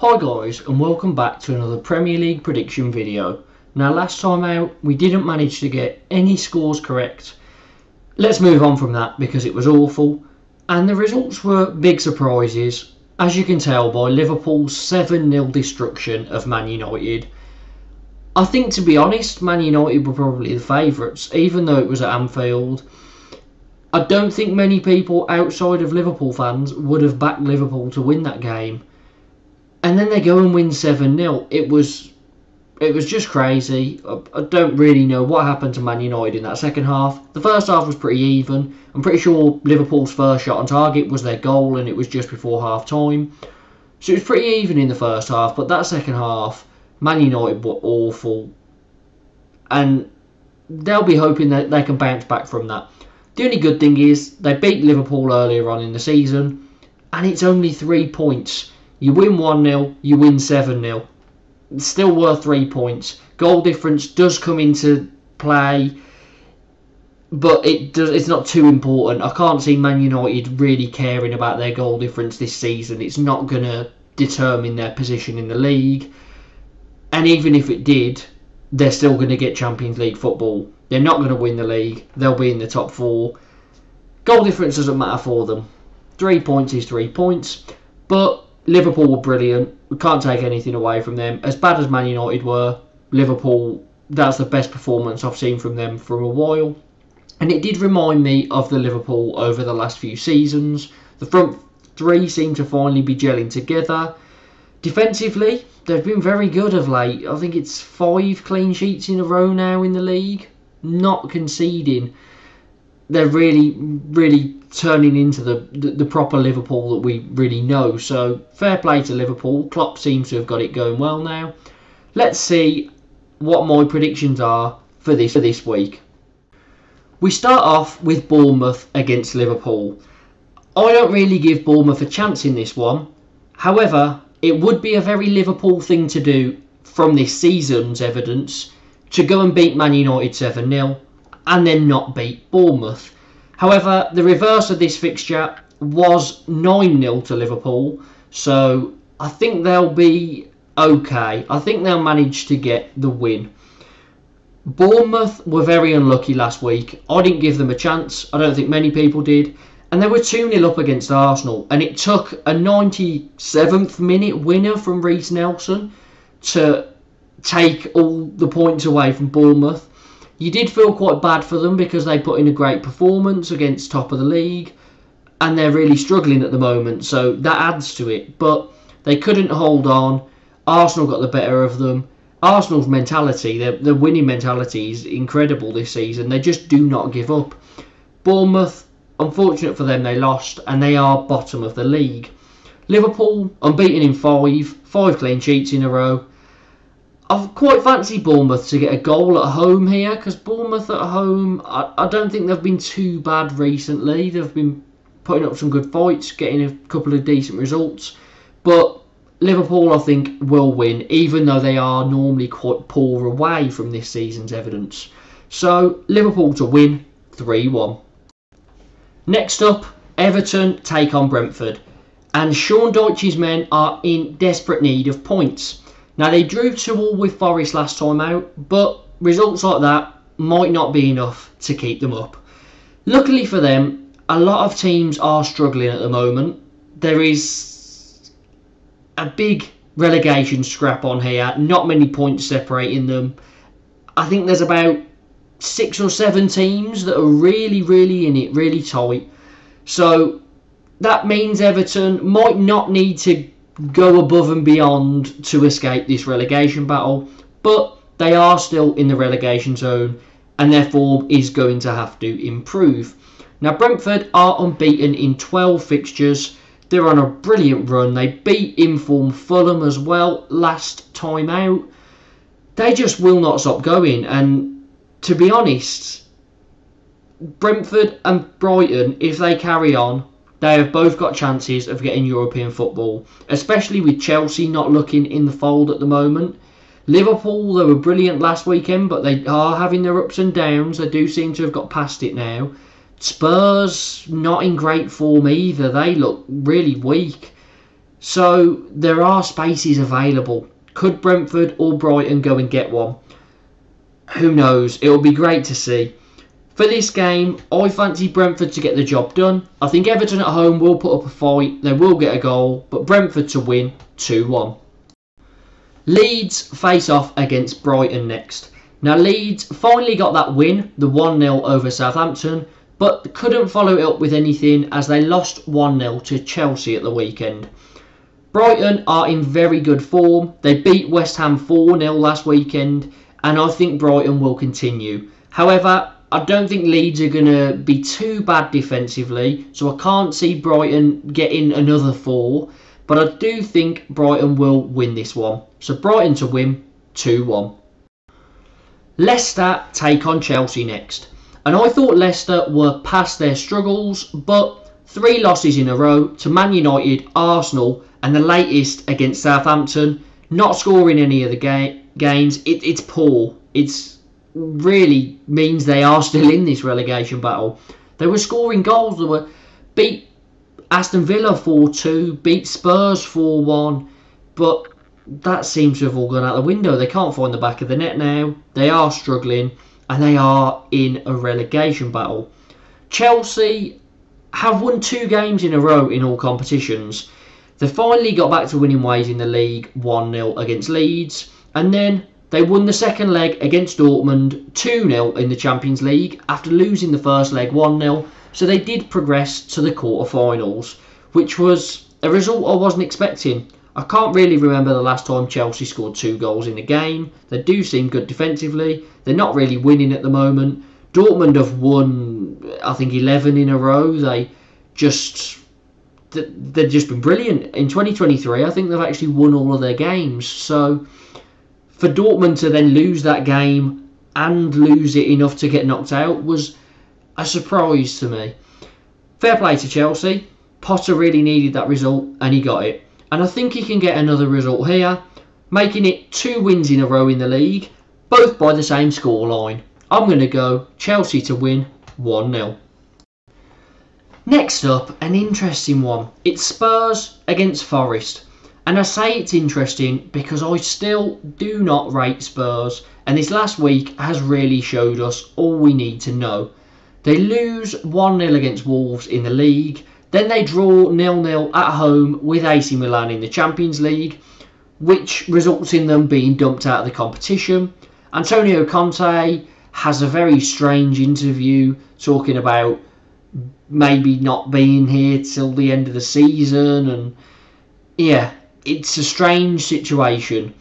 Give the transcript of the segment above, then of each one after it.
Hi guys, and welcome back to another Premier League prediction video. Now last time out we didn't manage to get any scores correct. Let's move on from that because it was awful, and the results were big surprises, as you can tell by Liverpool's 7-0 destruction of Man United. I think, to be honest, Man United were probably the favourites, even though it was at Anfield. I don't think many people outside of Liverpool fans would have backed Liverpool to win that game. And then they go and win 7-0. It was just crazy. I don't really know what happened to Man United in that second half. The first half was pretty even. I'm pretty sure Liverpool's first shot on target was their goal, and it was just before half time. So it was pretty even in the first half. But that second half, Man United were awful. And they'll be hoping that they can bounce back from that. The only good thing is they beat Liverpool earlier on in the season, and it's only 3 points. You win 1-0, you win 7-0. It's still worth 3 points. Goal difference does come into play, but it's not too important. I can't see Man United really caring about their goal difference this season. It's not going to determine their position in the league. And even if it did, they're still going to get Champions League football. They're not going to win the league. They'll be in the top 4. Goal difference doesn't matter for them. 3 points is 3 points. But Liverpool were brilliant. We can't take anything away from them. As bad as Man United were, Liverpool, that's the best performance I've seen from them for a while. And it did remind me of the Liverpool over the last few seasons. The front three seem to finally be gelling together. Defensively, they've been very good of late. I think it's 5 clean sheets in a row now in the league. Not conceding. They're really turning into the proper Liverpool that we really know. So fair play to Liverpool. Klopp seems to have got it going well now. Let's see what my predictions are for this week. We start off with Bournemouth against Liverpool. I don't really give Bournemouth a chance in this one. However, it would be a very Liverpool thing to do from this season's evidence to go and beat Man United 7-0 and then not beat Bournemouth. However, the reverse of this fixture was 9-0 to Liverpool, so I think they'll be okay. I think they'll manage to get the win. Bournemouth were very unlucky last week. I didn't give them a chance. I don't think many people did. And they were 2-0 up against Arsenal, and it took a 97th minute winner from Reece Nelson to take all the points away from Bournemouth. You did feel quite bad for them because they put in a great performance against top of the league, and they're really struggling at the moment, so that adds to it. But they couldn't hold on. Arsenal got the better of them. Arsenal's mentality, their winning mentality, is incredible this season. They just do not give up. Bournemouth, unfortunate for them, they lost, and they are bottom of the league. Liverpool, unbeaten in 5 clean sheets in a row. I quite fancy Bournemouth to get a goal at home here, because Bournemouth at home, I don't think they've been too bad recently. They've been putting up some good fights, getting a couple of decent results. But Liverpool, I think, will win, even though they are normally quite poor away from this season's evidence. So, Liverpool to win 3-1. Next up, Everton take on Brentford. And Sean Dyche's men are in desperate need of points. Now, they drew 2-2 with Forest last time out, but results like that might not be enough to keep them up. Luckily for them, a lot of teams are struggling at the moment. There is a big relegation scrap on here, not many points separating them. I think there's about 6 or 7 teams that are really in it, really tight. So that means Everton might not need to go above and beyond to escape this relegation battle, but they are still in the relegation zone, and their form is going to have to improve. Now, Brentford are unbeaten in 12 fixtures. They're on a brilliant run. They beat in-form Fulham as well last time out. They just will not stop going, and to be honest, Brentford and Brighton, if they carry on, they have both got chances of getting European football, especially with Chelsea not looking in the fold at the moment. Liverpool, they were brilliant last weekend, but they are having their ups and downs. They do seem to have got past it now. Spurs, not in great form either. They look really weak. So there are spaces available. Could Brentford or Brighton go and get one? Who knows? It will be great to see. For this game, I fancy Brentford to get the job done. I think Everton at home will put up a fight. They will get a goal, but Brentford to win 2-1. Leeds face off against Brighton next. Now Leeds finally got that win, the 1-0 over Southampton, but couldn't follow it up with anything as they lost 1-0 to Chelsea at the weekend. Brighton are in very good form. They beat West Ham 4-0 last weekend, and I think Brighton will continue. However, I don't think Leeds are going to be too bad defensively, so I can't see Brighton getting another 4, but I do think Brighton will win this one. So Brighton to win 2-1. Leicester take on Chelsea next. And I thought Leicester were past their struggles, but 3 losses in a row to Man United, Arsenal, and the latest against Southampton, not scoring any of the games. It's poor. It's really means they are still in this relegation battle. They were scoring goals. They were beat Aston Villa 4-2, beat Spurs 4-1, but that seems to have all gone out the window. They can't find the back of the net now. They are struggling, and they are in a relegation battle. Chelsea have won 2 games in a row in all competitions. They finally got back to winning ways in the league, 1-0 against Leeds, and then they won the second leg against Dortmund 2-0 in the Champions League after losing the first leg 1-0, so they did progress to the quarter-finals, which was a result I wasn't expecting. I can't really remember the last time Chelsea scored 2 goals in a game. They do seem good defensively. They're not really winning at the moment. Dortmund have won, I think, 11 in a row. They've just been brilliant. In 2023, I think they've actually won all of their games. So for Dortmund to then lose that game and lose it enough to get knocked out was a surprise to me. Fair play to Chelsea. Potter really needed that result and he got it. And I think he can get another result here, making it 2 wins in a row in the league, both by the same scoreline. I'm going to go Chelsea to win 1-0. Next up, an interesting one. It's Spurs against Forest. And I say it's interesting because I still do not rate Spurs, and this last week has really showed us all we need to know. They lose 1-0 against Wolves in the league. Then they draw 0-0 at home with AC Milan in the Champions League, which results in them being dumped out of the competition. Antonio Conte has a very strange interview talking about maybe not being here till the end of the season, and yeah, it's a strange situation.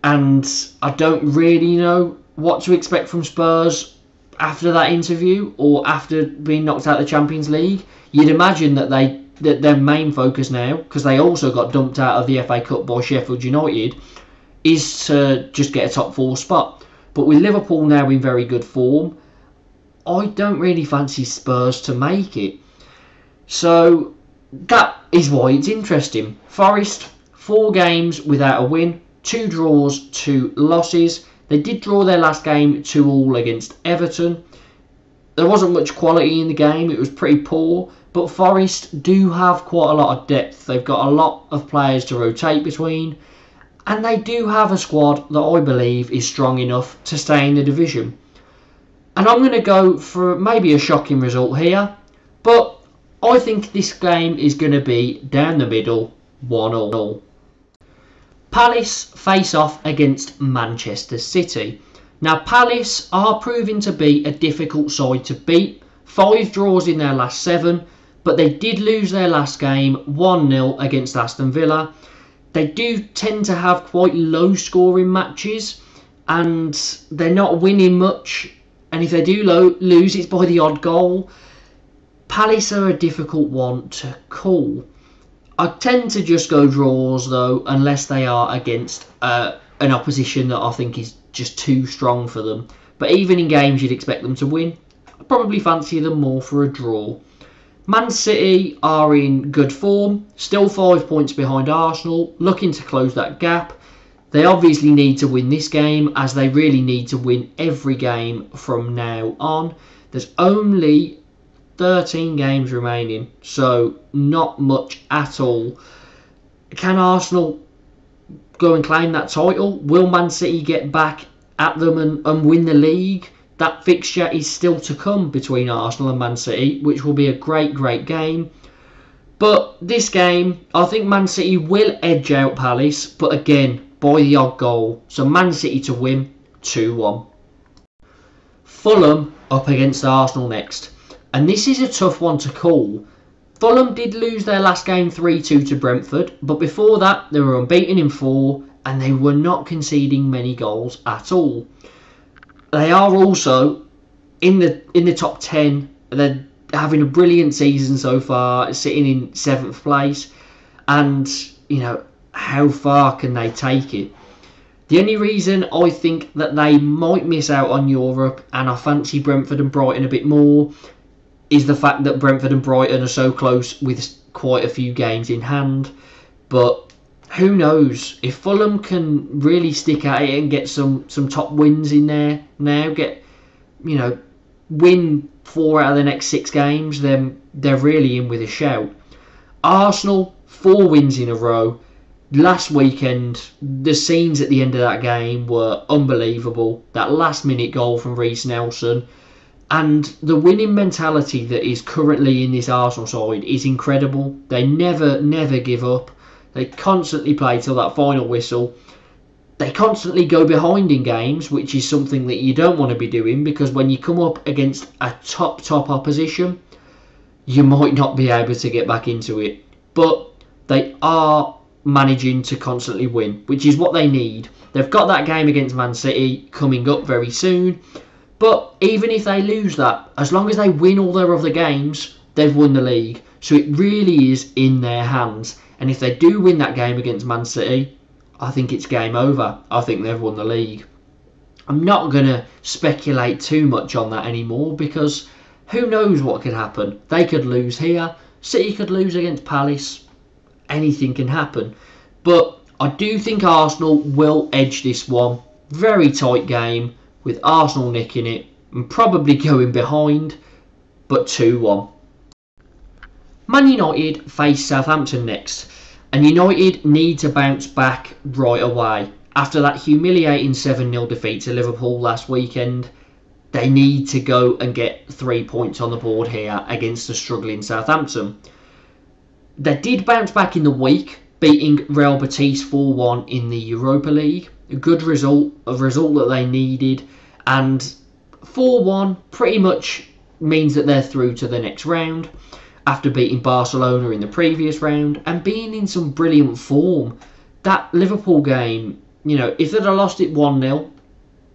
And I don't really know what to expect from Spurs after that interview or after being knocked out of the Champions League. You'd imagine that their main focus now, because they also got dumped out of the FA Cup by Sheffield United, is to just get a top 4 spot. But with Liverpool now in very good form, I don't really fancy Spurs to make it. So that is why it's interesting. Forest, 4 games without a win, 2 draws, 2 losses. They did draw their last game 2-2 against Everton. There wasn't much quality in the game. It was pretty poor. But Forest do have quite a lot of depth. They've got a lot of players to rotate between. And they do have a squad that I believe is strong enough to stay in the division. And I'm going to go for maybe a shocking result here. But I think this game is going to be down the middle, 1-1. Palace face off against Manchester City. Now Palace are proving to be a difficult side to beat. 5 draws in their last 7, but they did lose their last game 1-0 against Aston Villa. They do tend to have quite low scoring matches and they're not winning much, and if they do lose it's by the odd goal. Palace are a difficult one to call. I tend to just go draws though, unless they are against an opposition that I think is just too strong for them. But even in games you'd expect them to win, I probably fancy them more for a draw. Man City are in good form, still 5 points behind Arsenal, looking to close that gap. They obviously need to win this game, as they really need to win every game from now on. There's only 13 games remaining, so not much at all. Can Arsenal go and claim that title? Will Man City get back at them and win the league? That fixture is still to come between Arsenal and Man City, which will be a great game. But this game, I think Man City will edge out Palace, but again, by the odd goal. So Man City to win 2-1. Fulham up against Arsenal next. And this is a tough one to call. Fulham did lose their last game 3-2 to Brentford, but before that they were unbeaten in 4 and they were not conceding many goals at all. They are also in the top 10. They're having a brilliant season so far, sitting in 7th place, and you know, how far can they take it? The only reason I think that they might miss out on Europe, and I fancy Brentford and Brighton a bit more, is the fact that Brentford and Brighton are so close with quite a few games in hand. But who knows, if Fulham can really stick at it and get some top wins in there now, win 4 out of the next 6 games, then they're really in with a shout. Arsenal, 4 wins in a row. Last weekend, the scenes at the end of that game were unbelievable. That last minute goal from Reece Nelson, and the winning mentality that is currently in this Arsenal side is incredible. They never give up. They constantly play till that final whistle. They constantly go behind in games, which is something that you don't want to be doing, because when you come up against a top opposition, you might not be able to get back into it. But they are managing to constantly win, which is what they need. They've got that game against Man City coming up very soon. But even if they lose that, as long as they win all their other games, they've won the league. So it really is in their hands. And if they do win that game against Man City, I think it's game over. I think they've won the league. I'm not going to speculate too much on that anymore, because who knows what could happen. They could lose here. City could lose against Palace. Anything can happen. But I do think Arsenal will edge this one. Very tight game, with Arsenal nicking it and probably going behind, but 2-1. Man United face Southampton next, and United need to bounce back right away. After that humiliating 7-0 defeat to Liverpool last weekend, they need to go and get 3 points on the board here against the struggling Southampton. They did bounce back in the week, beating Real Betis 4-1 in the Europa League. A good result, a result that they needed, and 4-1 pretty much means that they're through to the next round after beating Barcelona in the previous round and being in some brilliant form. That Liverpool game, if they'd have lost it 1-0,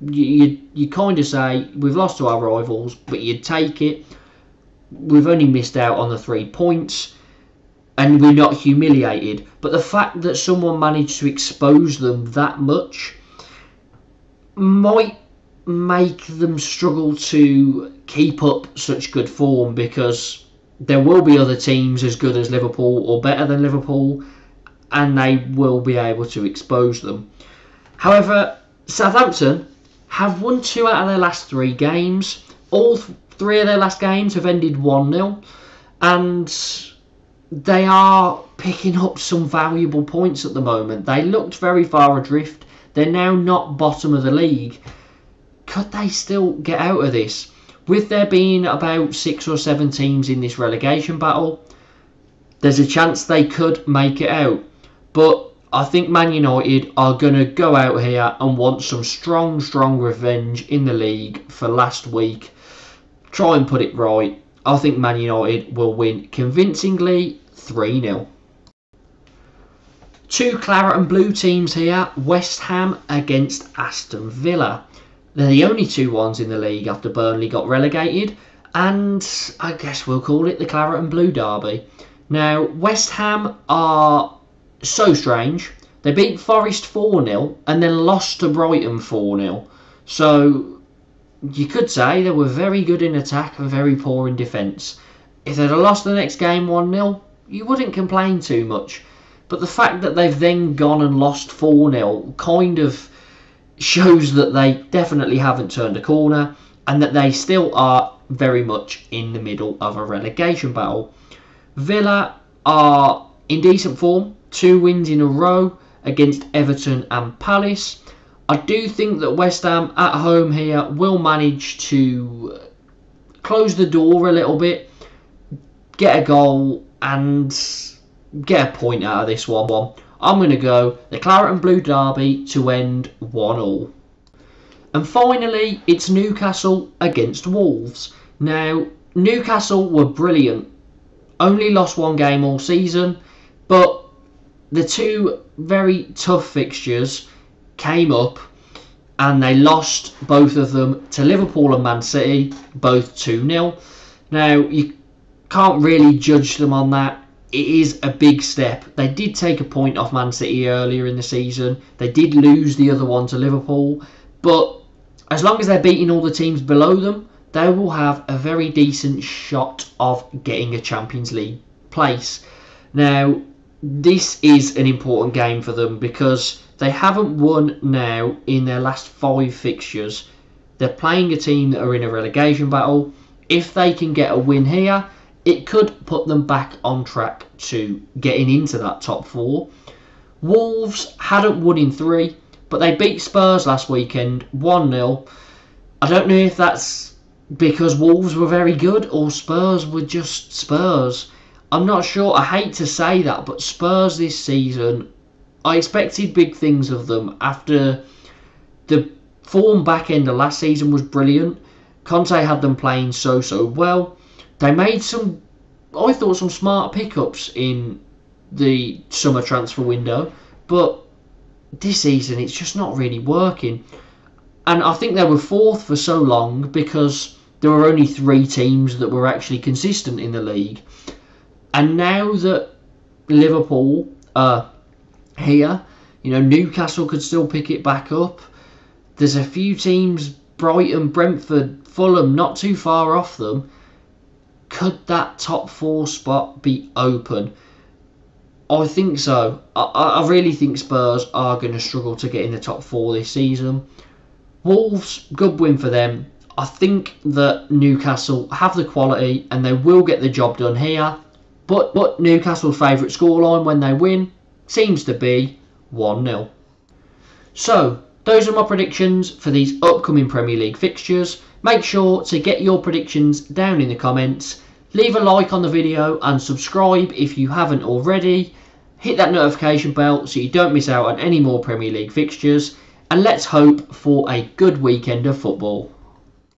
you kind of say, we've lost to our rivals, but you'd take it. We've only missed out on the 3 points, and we're not humiliated. But the fact that someone managed to expose them that much might make them struggle to keep up such good form, because there will be other teams as good as Liverpool or better than Liverpool, and they will be able to expose them. However, Southampton have won 2 out of their last 3 games. All 3 of their last games have ended 1-0, and they are picking up some valuable points at the moment. They looked very far adrift. They're now not bottom of the league. Could they still get out of this? With there being about 6 or 7 teams in this relegation battle, there's a chance they could make it out. But I think Man United are going to go out here and want some strong revenge in the league for last week. Try and put it right. I think Man United will win convincingly 3-0. 2 claret and blue teams here. West Ham against Aston Villa. They're the only 2 ones in the league after Burnley got relegated, and I guess we'll call it the claret and blue derby. Now, West Ham are so strange. They beat Forest 4-0 and then lost to Brighton 4-0. So you could say they were very good in attack and very poor in defence. If they'd have lost the next game 1-0, you wouldn't complain too much. But the fact that they've then gone and lost 4-0 kind of shows that they definitely haven't turned a corner, and that they still are very much in the middle of a relegation battle. Villa are in decent form, 2 wins in a row against Everton and Palace. I do think that West Ham at home here will manage to close the door a little bit, get a goal and get a point out of this one. I'm going to go the Claret and Blue derby to end 1-1. And finally, it's Newcastle against Wolves. Now, Newcastle were brilliant. Only lost 1 game all season, but the 2 very tough fixtures came up and they lost both of them to Liverpool and Man City, both 2-0. Now, you can't really judge them on that. It is a big step. They did take a point off Man City earlier in the season. They did lose the other one to Liverpool. But as long as they're beating all the teams below them, they will have a very decent shot of getting a Champions League place. Now, this is an important game for them because they haven't won now in their last 5 fixtures. They're playing a team that are in a relegation battle. If they can get a win here, it could put them back on track to getting into that top 4. Wolves hadn't won in 3, but they beat Spurs last weekend 1-0. I don't know if that's because Wolves were very good or Spurs were just Spurs. I'm not sure. I hate to say that, but Spurs this season, I expected big things of them after the form back end of last season was brilliant. Conte had them playing so well. They made some, I thought, some smart pickups in the summer transfer window, but this season it's just not really working. And I think they were 4th for so long because there were only 3 teams that were actually consistent in the league. And now that Liverpool are here, Newcastle could still pick it back up. There's a few teams, Brighton, Brentford, Fulham, not too far off them. Could that top 4 spot be open? I think so. I really think Spurs are going to struggle to get in the top 4 this season. Wolves, good win for them. I think that Newcastle have the quality and they will get the job done here. But Newcastle's favourite scoreline when they win seems to be 1-0. So, those are my predictions for these upcoming Premier League fixtures. Make sure to get your predictions down in the comments. Leave a like on the video and subscribe if you haven't already. Hit that notification bell so you don't miss out on any more Premier League fixtures. And let's hope for a good weekend of football.